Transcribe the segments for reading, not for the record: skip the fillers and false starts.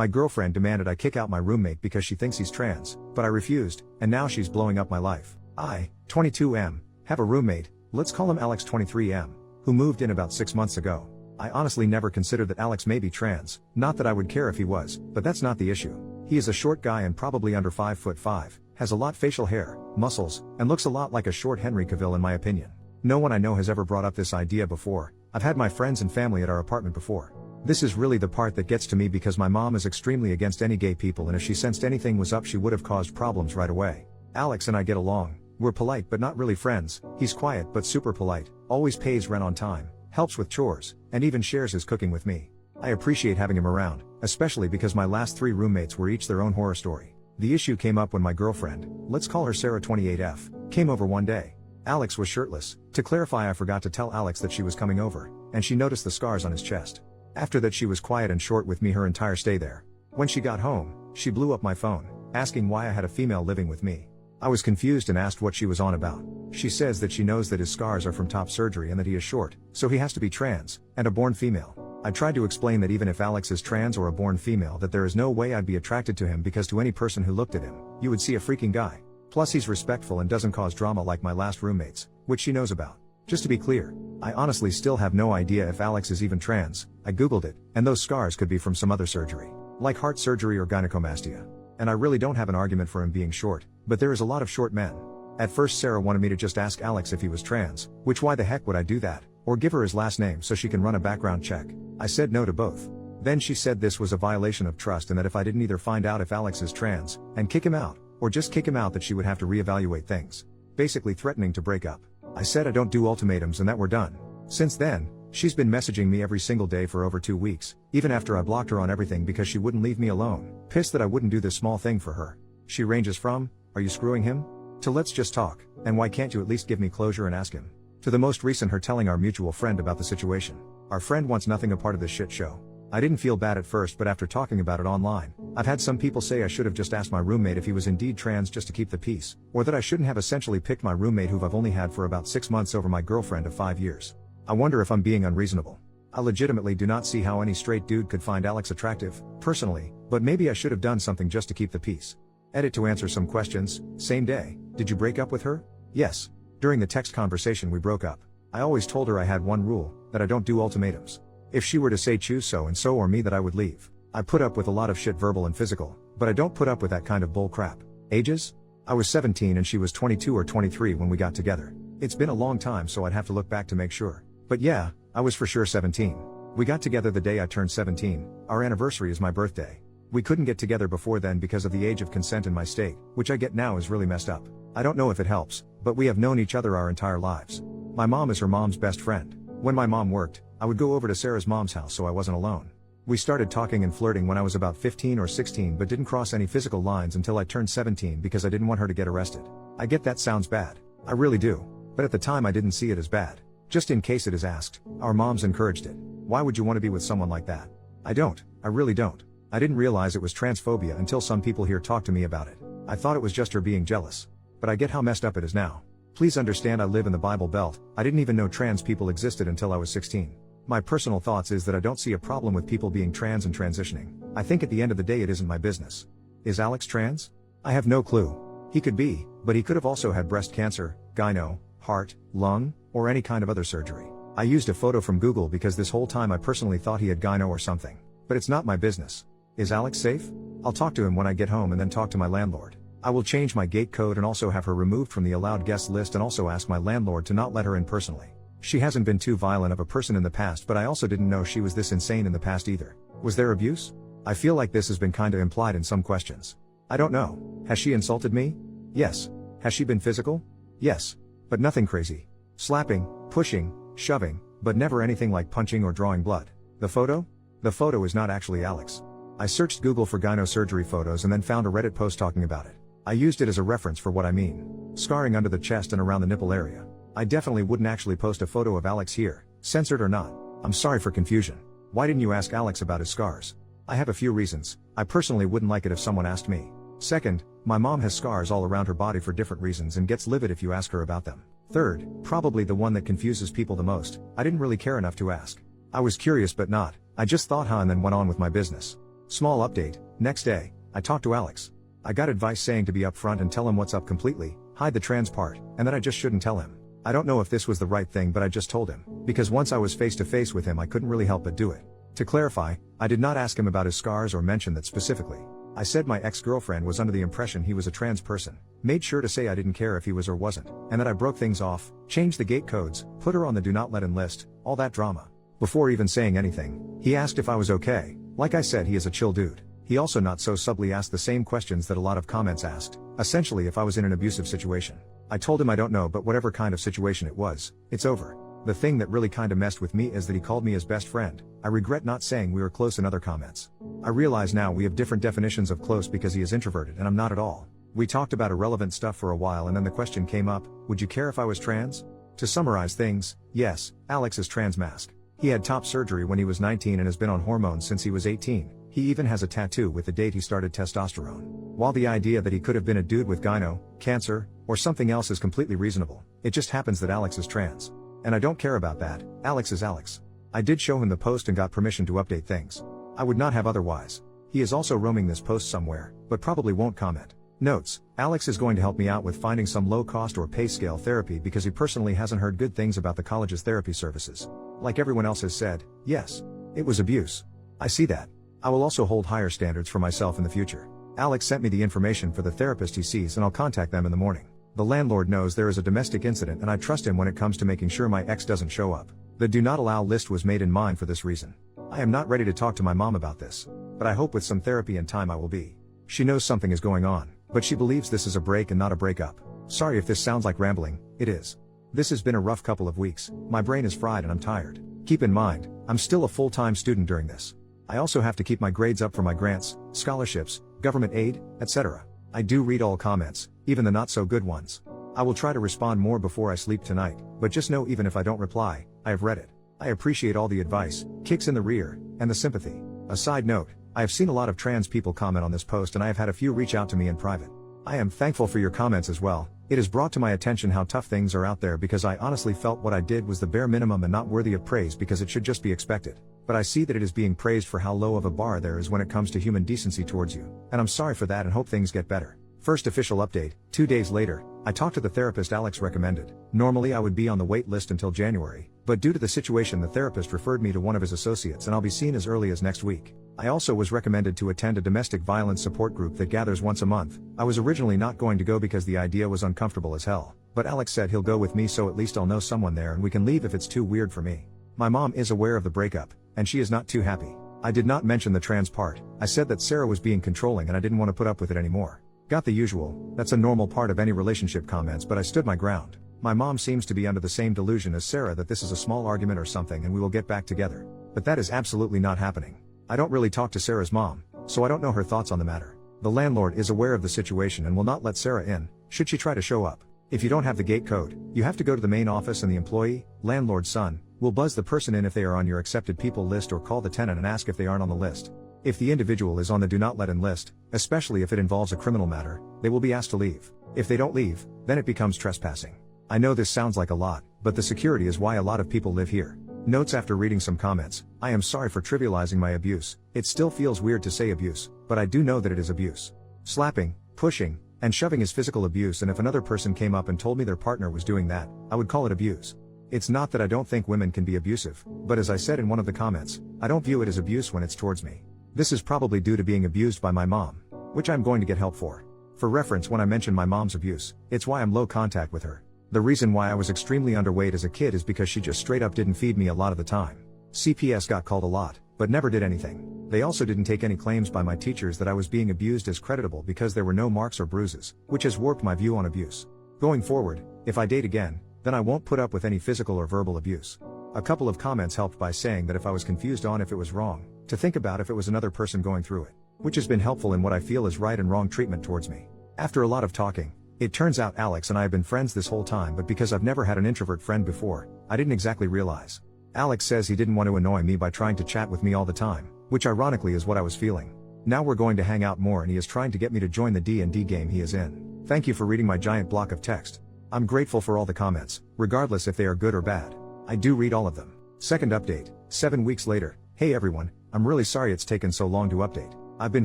My girlfriend demanded I kick out my roommate because she thinks he's trans, but I refused, and now she's blowing up my life. I, 22M, have a roommate, let's call him Alex 23M, who moved in about 6 months ago. I honestly never considered that Alex may be trans, not that I would care if he was, but that's not the issue. He is a short guy and probably under 5'5", has a lot facial hair, muscles, and looks a lot like a short Henry Cavill in my opinion. No one I know has ever brought up this idea before. I've had my friends and family at our apartment before. This is really the part that gets to me because my mom is extremely against any gay people, and if she sensed anything was up she would have caused problems right away. Alex and I get along. We're polite but not really friends. He's quiet but super polite, always pays rent on time, helps with chores, and even shares his cooking with me. I appreciate having him around, especially because my last 3 roommates were each their own horror story. The issue came up when my girlfriend, let's call her Sarah 28F, came over one day. Alex was shirtless. To clarify, I forgot to tell Alex that she was coming over, and she noticed the scars on his chest. After that she was quiet and short with me her entire stay there. When she got home, she blew up my phone, asking why I had a female living with me. I was confused and asked what she was on about. She says that she knows that his scars are from top surgery and that he is short, so he has to be trans, and a born female. I tried to explain that even if Alex is trans or a born female that there is no way I'd be attracted to him because to any person who looked at him, you would see a freaking guy. Plus he's respectful and doesn't cause drama like my last roommates, which she knows about. Just to be clear, I honestly still have no idea if Alex is even trans. I googled it, and those scars could be from some other surgery, like heart surgery or gynecomastia. And I really don't have an argument for him being short, but there is a lot of short men. At first Sarah wanted me to just ask Alex if he was trans, which why the heck would I do that, or give her his last name so she can run a background check. I said no to both. Then she said this was a violation of trust and that if I didn't either find out if Alex is trans, and kick him out, or just kick him out that she would have to reevaluate things. Basically threatening to break up. I said I don't do ultimatums and that we're done. Since then, she's been messaging me every single day for over 2 weeks, even after I blocked her on everything because she wouldn't leave me alone, pissed that I wouldn't do this small thing for her. She ranges from, are you screwing him? To let's just talk, and why can't you at least give me closure and ask him? To the most recent her telling our mutual friend about the situation. Our friend wants nothing a part of this shit show. I didn't feel bad at first, but after talking about it online, I've had some people say I should have just asked my roommate if he was indeed trans just to keep the peace, or that I shouldn't have essentially picked my roommate who I've only had for about 6 months over my girlfriend of 5 years. I wonder if I'm being unreasonable. I legitimately do not see how any straight dude could find Alex attractive, personally, but maybe I should have done something just to keep the peace. Edit to answer some questions. Same day, did you break up with her? Yes. During the text conversation we broke up. I always told her I had one rule, that I don't do ultimatums. If she were to say choose so and so or me that I would leave. I put up with a lot of shit verbal and physical, but I don't put up with that kind of bull crap. Ages? I was 17 and she was 22 or 23 when we got together. It's been a long time so I'd have to look back to make sure. But yeah, I was for sure 17. We got together the day I turned 17, our anniversary is my birthday. We couldn't get together before then because of the age of consent in my state, which I get now is really messed up. I don't know if it helps, but we have known each other our entire lives. My mom is her mom's best friend. When my mom worked, I would go over to Sarah's mom's house so I wasn't alone. We started talking and flirting when I was about 15 or 16 but didn't cross any physical lines until I turned 17 because I didn't want her to get arrested. I get that sounds bad. I really do. But at the time I didn't see it as bad. Just in case it is asked, our moms encouraged it. Why would you want to be with someone like that? I don't. I really don't. I didn't realize it was transphobia until some people here talked to me about it. I thought it was just her being jealous. But I get how messed up it is now. Please understand I live in the Bible Belt. I didn't even know trans people existed until I was 16. My personal thoughts is that I don't see a problem with people being trans and transitioning. I think at the end of the day it isn't my business. Is Alex trans? I have no clue. He could be, but he could have also had breast cancer, gyno, heart, lung, or any kind of other surgery. I used a photo from Google because this whole time I personally thought he had gyno or something. But it's not my business. Is Alex safe? I'll talk to him when I get home and then talk to my landlord. I will change my gate code and also have her removed from the allowed guest list and also ask my landlord to not let her in personally. She hasn't been too violent of a person in the past, but I also didn't know she was this insane in the past either. Was there abuse? I feel like this has been kinda implied in some questions. I don't know. Has she insulted me? Yes. Has she been physical? Yes. But nothing crazy. Slapping, pushing, shoving, but never anything like punching or drawing blood. The photo? The photo is not actually Alex. I searched Google for gyno surgery photos and then found a Reddit post talking about it. I used it as a reference for what I mean. Scarring under the chest and around the nipple area. I definitely wouldn't actually post a photo of Alex here, censored or not. I'm sorry for confusion. Why didn't you ask Alex about his scars? I have a few reasons. I personally wouldn't like it if someone asked me. Second, my mom has scars all around her body for different reasons and gets livid if you ask her about them. Third, probably the one that confuses people the most, I didn't really care enough to ask. I was curious but not, I just thought and then went on with my business. Small update, next day, I talked to Alex. I got advice saying to be upfront and tell him what's up completely, hide the trans part, and that I just shouldn't tell him. I don't know if this was the right thing, but I just told him, because once I was face to face with him I couldn't really help but do it. To clarify, I did not ask him about his scars or mention that specifically. I said my ex-girlfriend was under the impression he was a trans person, made sure to say I didn't care if he was or wasn't, and that I broke things off, changed the gate codes, put her on the do not let in list, all that drama. Before even saying anything, he asked if I was okay. Like I said, he is a chill dude. He also not so subtly asked the same questions that a lot of comments asked, essentially if I was in an abusive situation. I told him I don't know, but whatever kind of situation it was, it's over. The thing that really kinda messed with me is that he called me his best friend. I regret not saying we were close in other comments. I realize now we have different definitions of close because he is introverted and I'm not at all. We talked about irrelevant stuff for a while and then the question came up, would you care if I was trans? To summarize things, yes, Alex is trans mask. He had top surgery when he was 19 and has been on hormones since he was 18. He even has a tattoo with the date he started testosterone. While the idea that he could have been a dude with gyno, cancer, or something else is completely reasonable, it just happens that Alex is trans. And I don't care about that, Alex is Alex. I did show him the post and got permission to update things. I would not have otherwise. He is also roaming this post somewhere, but probably won't comment. Notes, Alex is going to help me out with finding some low-cost or pay scale therapy because he personally hasn't heard good things about the college's therapy services. Like everyone else has said, yes, it was abuse. I see that. I will also hold higher standards for myself in the future. Alex sent me the information for the therapist he sees and I'll contact them in the morning. The landlord knows there is a domestic incident and I trust him when it comes to making sure my ex doesn't show up. The do not allow list was made in mind for this reason. I am not ready to talk to my mom about this, but I hope with some therapy and time I will be. She knows something is going on, but she believes this is a break and not a breakup. Sorry if this sounds like rambling, it is. This has been a rough couple of weeks, my brain is fried and I'm tired. Keep in mind, I'm still a full-time student during this. I also have to keep my grades up for my grants, scholarships, government aid, etc. I do read all comments, even the not so good ones. I will try to respond more before I sleep tonight, but just know even if I don't reply, I have read it. I appreciate all the advice, kicks in the rear, and the sympathy. A side note, I have seen a lot of trans people comment on this post and I have had a few reach out to me in private. I am thankful for your comments as well. It has brought to my attention how tough things are out there because I honestly felt what I did was the bare minimum and not worthy of praise because it should just be expected. But I see that it is being praised for how low of a bar there is when it comes to human decency towards you, and I'm sorry for that and hope things get better. First official update, 2 days later, I talked to the therapist Alex recommended. Normally I would be on the wait list until January, but due to the situation the therapist referred me to one of his associates and I'll be seen as early as next week. I also was recommended to attend a domestic violence support group that gathers once a month. I was originally not going to go because the idea was uncomfortable as hell, but Alex said he'll go with me so at least I'll know someone there and we can leave if it's too weird for me. My mom is aware of the breakup, and she is not too happy. I did not mention the trans part. I said that Sarah was being controlling and I didn't want to put up with it anymore. Got the usual, that's a normal part of any relationship comments, but I stood my ground. My mom seems to be under the same delusion as Sarah that this is a small argument or something and we will get back together. But that is absolutely not happening. I don't really talk to Sarah's mom, so I don't know her thoughts on the matter. The landlord is aware of the situation and will not let Sarah in, should she try to show up. If you don't have the gate code, you have to go to the main office and the employee, landlord's son, will buzz the person in if they are on your accepted people list or call the tenant and ask if they aren't on the list. If the individual is on the do not let in list, especially if it involves a criminal matter, they will be asked to leave. If they don't leave, then it becomes trespassing. I know this sounds like a lot, but the security is why a lot of people live here. Notes after reading some comments, I am sorry for trivializing my abuse. It still feels weird to say abuse, but I do know that it is abuse. Slapping, pushing, and shoving is physical abuse, and if another person came up and told me their partner was doing that, I would call it abuse. It's not that I don't think women can be abusive, but as I said in one of the comments, I don't view it as abuse when it's towards me. This is probably due to being abused by my mom, which I'm going to get help for. For reference, when I mention my mom's abuse, it's why I'm low contact with her. The reason why I was extremely underweight as a kid is because she just straight up didn't feed me a lot of the time. CPS got called a lot, but never did anything. They also didn't take any claims by my teachers that I was being abused as creditable because there were no marks or bruises, which has warped my view on abuse. Going forward, if I date again, then I won't put up with any physical or verbal abuse. A couple of comments helped by saying that if I was confused on if it was wrong, to think about if it was another person going through it, which has been helpful in what I feel is right and wrong treatment towards me. After a lot of talking, it turns out Alex and I have been friends this whole time, but because I've never had an introvert friend before, I didn't exactly realize. Alex says he didn't want to annoy me by trying to chat with me all the time, which ironically is what I was feeling. Now we're going to hang out more and he is trying to get me to join the D&D game he is in. Thank you for reading my giant block of text. I'm grateful for all the comments, regardless if they are good or bad. I do read all of them. Second update, 7 weeks later. Hey everyone, I'm really sorry it's taken so long to update. I've been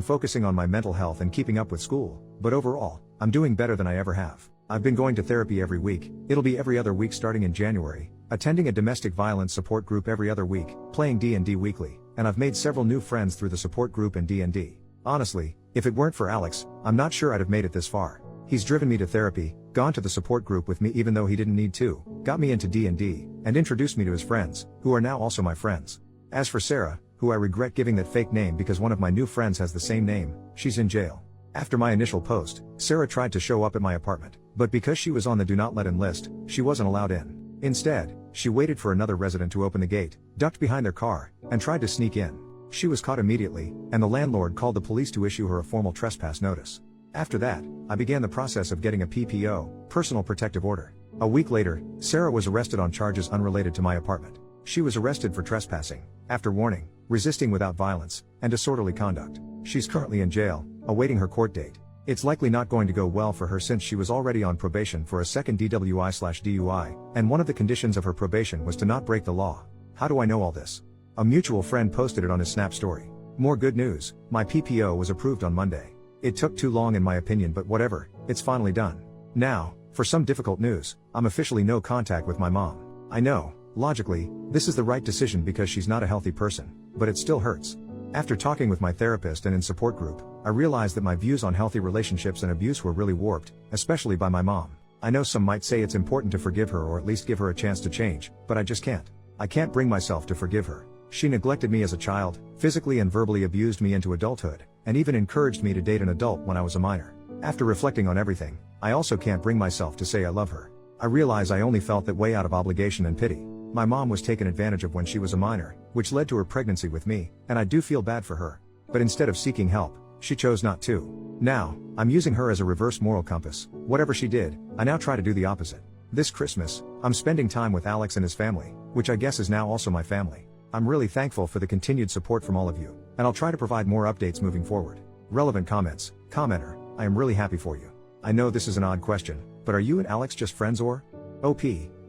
focusing on my mental health and keeping up with school, but overall, I'm doing better than I ever have. I've been going to therapy every week, it'll be every other week starting in January, attending a domestic violence support group every other week, playing D&D weekly, and I've made several new friends through the support group and D&D. Honestly, if it weren't for Alex, I'm not sure I'd have made it this far. He's driven me to therapy, gone to the support group with me even though he didn't need to, got me into D&D, and introduced me to his friends, who are now also my friends. As for Sarah, who I regret giving that fake name because one of my new friends has the same name, she's in jail. After my initial post, Sarah tried to show up at my apartment, but because she was on the do not let in list, she wasn't allowed in. Instead, she waited for another resident to open the gate, ducked behind their car, and tried to sneak in. She was caught immediately, and the landlord called the police to issue her a formal trespass notice. After that, I began the process of getting a PPO, personal protective order. A week later, Sarah was arrested on charges unrelated to my apartment. She was arrested for trespassing, after warning, resisting without violence, and disorderly conduct. She's currently in jail, awaiting her court date. It's likely not going to go well for her since she was already on probation for a second DWI/DUI, and one of the conditions of her probation was to not break the law. How do I know all this? A mutual friend posted it on his Snap story. More good news, my PPO was approved on Monday. It took too long in my opinion, but whatever, it's finally done. Now, for some difficult news, I'm officially no contact with my mom. I know, logically, this is the right decision because she's not a healthy person, but it still hurts. After talking with my therapist and in support group, I realized that my views on healthy relationships and abuse were really warped, especially by my mom. I know some might say it's important to forgive her or at least give her a chance to change, but I just can't. I can't bring myself to forgive her. She neglected me as a child, physically and verbally abused me into adulthood, and even encouraged me to date an adult when I was a minor. After reflecting on everything, I also can't bring myself to say I love her. I realize I only felt that way out of obligation and pity. My mom was taken advantage of when she was a minor, which led to her pregnancy with me, and I do feel bad for her. But instead of seeking help, she chose not to. Now, I'm using her as a reverse moral compass. Whatever she did, I now try to do the opposite. This Christmas, I'm spending time with Alex and his family, which I guess is now also my family. I'm really thankful for the continued support from all of you, and I'll try to provide more updates moving forward. Relevant comments. Commenter, I am really happy for you. I know this is an odd question, but are you and Alex just friends or? OP.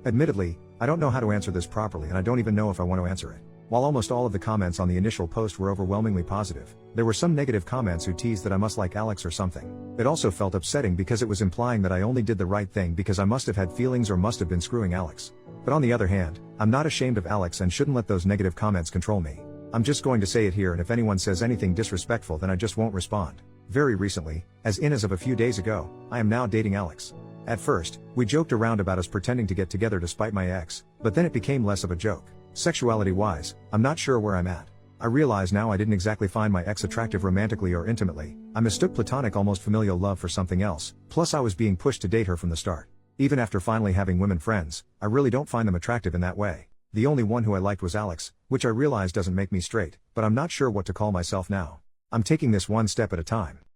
Admittedly, I don't know how to answer this properly and I don't even know if I want to answer it. While almost all of the comments on the initial post were overwhelmingly positive, there were some negative comments who teased that I must like Alex or something. It also felt upsetting because it was implying that I only did the right thing because I must have had feelings or must have been screwing Alex. But on the other hand, I'm not ashamed of Alex and shouldn't let those negative comments control me. I'm just going to say it here, and if anyone says anything disrespectful then I just won't respond. Very recently, as of a few days ago, I am now dating Alex. At first, we joked around about us pretending to get together despite my ex, but then it became less of a joke. Sexuality-wise, I'm not sure where I'm at. I realize now I didn't exactly find my ex attractive romantically or intimately. I mistook platonic almost familial love for something else, plus I was being pushed to date her from the start. Even after finally having women friends, I really don't find them attractive in that way. The only one who I liked was Alex, which I realize doesn't make me straight, but I'm not sure what to call myself now. I'm taking this one step at a time.